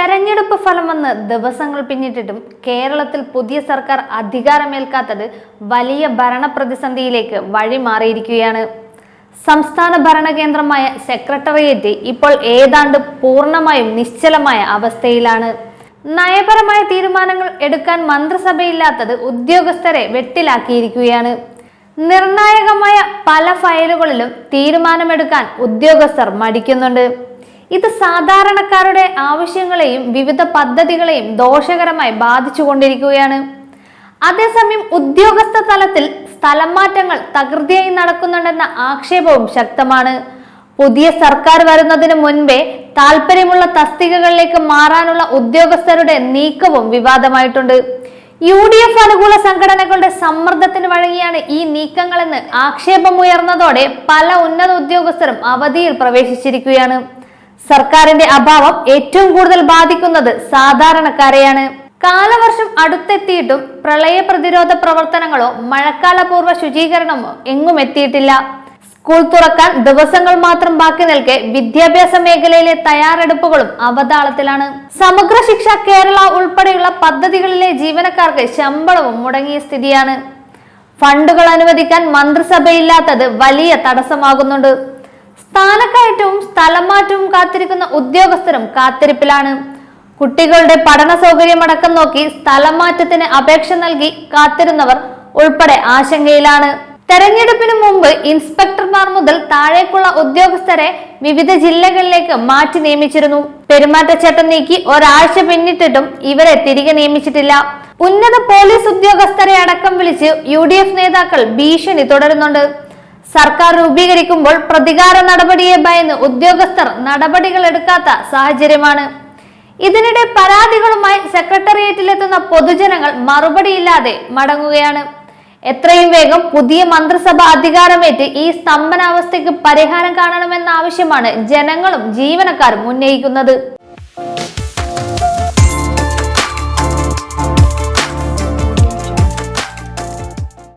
തെരഞ്ഞെടുപ്പ് ഫലം വന്ന് ദിവസങ്ങൾ പിന്നിട്ടിട്ടും കേരളത്തിൽ പുതിയ സർക്കാർ അധികാരമേൽക്കാത്തത് വലിയ ഭരണപ്രതിസന്ധിയിലേക്ക് വഴിമാറിയിരിക്കുകയാണ്. സംസ്ഥാന ഭരണകേന്ദ്രമായ സെക്രട്ടേറിയറ്റ് ഇപ്പോൾ ഏതാണ്ട് പൂർണ്ണമായും നിശ്ചലമായ അവസ്ഥയിലാണ്. നയപരമായ തീരുമാനങ്ങൾ എടുക്കാൻ മന്ത്രിസഭയില്ലാത്തത് ഉദ്യോഗസ്ഥരെ വെട്ടിലാക്കിയിരിക്കുകയാണ്. നിർണായകമായ പല ഫയലുകളിലും തീരുമാനമെടുക്കാൻ ഉദ്യോഗസ്ഥർ മടിക്കുന്നുണ്ട്. ഇത് സാധാരണക്കാരുടെ ആവശ്യങ്ങളെയും വിവിധ പദ്ധതികളെയും ദോഷകരമായി ബാധിച്ചുകൊണ്ടിരിക്കുകയാണ്. അതേസമയം ഉദ്യോഗസ്ഥ തലത്തിൽ സ്ഥലം മാറ്റങ്ങൾ തകൃതിയായി നടക്കുന്നുണ്ടെന്ന ആക്ഷേപവും ശക്തമാണ്. പുതിയ സർക്കാർ വരുന്നതിന് മുൻപേ താല്പര്യമുള്ള തസ്തികകളിലേക്ക് മാറാനുള്ള ഉദ്യോഗസ്ഥരുടെ നീക്കവും വിവാദമായിട്ടുണ്ട്. UDF അനുകൂല സംഘടനകളുടെ സമ്മർദ്ദത്തിന് വഴങ്ങിയാണ് ഈ നീക്കങ്ങളെന്ന് ആക്ഷേപമുയർന്നതോടെ പല ഉന്നത ഉദ്യോഗസ്ഥരും അവധിയിൽ പ്രവേശിച്ചിരിക്കുകയാണ്. സർക്കാരിന്റെ അഭാവം ഏറ്റവും കൂടുതൽ ബാധിക്കുന്നത് സാധാരണക്കാരെയാണ്. കാലവർഷം അടുത്തെത്തിയിട്ടും പ്രളയ പ്രതിരോധ പ്രവർത്തനങ്ങളോ മഴക്കാലപൂർവ്വ ശുചീകരണമോ എങ്ങും എത്തിയിട്ടില്ല. സ്കൂൾ തുറക്കാൻ ദിവസങ്ങൾ മാത്രം ബാക്കി നിൽക്കെ വിദ്യാഭ്യാസ മേഖലയിലെ തയ്യാറെടുപ്പുകളും അവതാളത്തിലാണ്. സമഗ്ര ശിക്ഷ കേരള ഉൾപ്പെടെയുള്ള പദ്ധതികളിലെ ജീവനക്കാർക്ക് ശമ്പളവും മുടങ്ങിയ സ്ഥിതിയാണ്. ഫണ്ടുകൾ അനുവദിക്കാൻ മന്ത്രിസഭയില്ലാത്തത് വലിയ തടസ്സമാകുന്നുണ്ട്. സ്ഥാനക്കയറ്റവും സ്ഥലം മാറ്റവും കാത്തിരിക്കുന്ന ഉദ്യോഗസ്ഥരും കാത്തിരിപ്പിലാണ്. കുട്ടികളുടെ പഠന സൗകര്യമടക്കം നോക്കി സ്ഥലം മാറ്റത്തിന് അപേക്ഷ നൽകി കാത്തിരുന്നവർ ഉൾപ്പെടെ ആശങ്കയിലാണ്. തെരഞ്ഞെടുപ്പിന് മുമ്പ് ഇൻസ്പെക്ടർമാർ മുതൽ താഴേക്കുള്ള ഉദ്യോഗസ്ഥരെ വിവിധ ജില്ലകളിലേക്ക് മാറ്റി നിയമിച്ചിരുന്നു. പെരുമാറ്റച്ചട്ടം നീക്കി ഒരാഴ്ച പിന്നിട്ടിട്ടും ഇവരെ തിരികെ നിയമിച്ചിട്ടില്ല. ഉന്നത പോലീസ് ഉദ്യോഗസ്ഥരെ അടക്കം വിളിച്ച് UDF നേതാക്കൾ ഭീഷണി തുടരുന്നുണ്ട്. സർക്കാർ രൂപീകരിക്കുമ്പോൾ പ്രതികാര നടപടിയെ ഭയന്ന് ഉദ്യോഗസ്ഥർ നടപടികൾ എടുക്കാത്ത സാഹചര്യമാണ്. ഇതിനിടെ പരാതികളുമായി സെക്രട്ടേറിയറ്റിലെത്തുന്ന പൊതുജനങ്ങൾ മറുപടിയില്ലാതെ മടങ്ങുകയാണ്. എത്രയും വേഗം പുതിയ മന്ത്രിസഭ അധികാരമേറ്റ് ഈ സ്തംഭനാവസ്ഥയ്ക്ക് പരിഹാരം കാണണമെന്ന ആവശ്യമാണ് ജനങ്ങളും ജീവനക്കാരും ഉന്നയിക്കുന്നത്.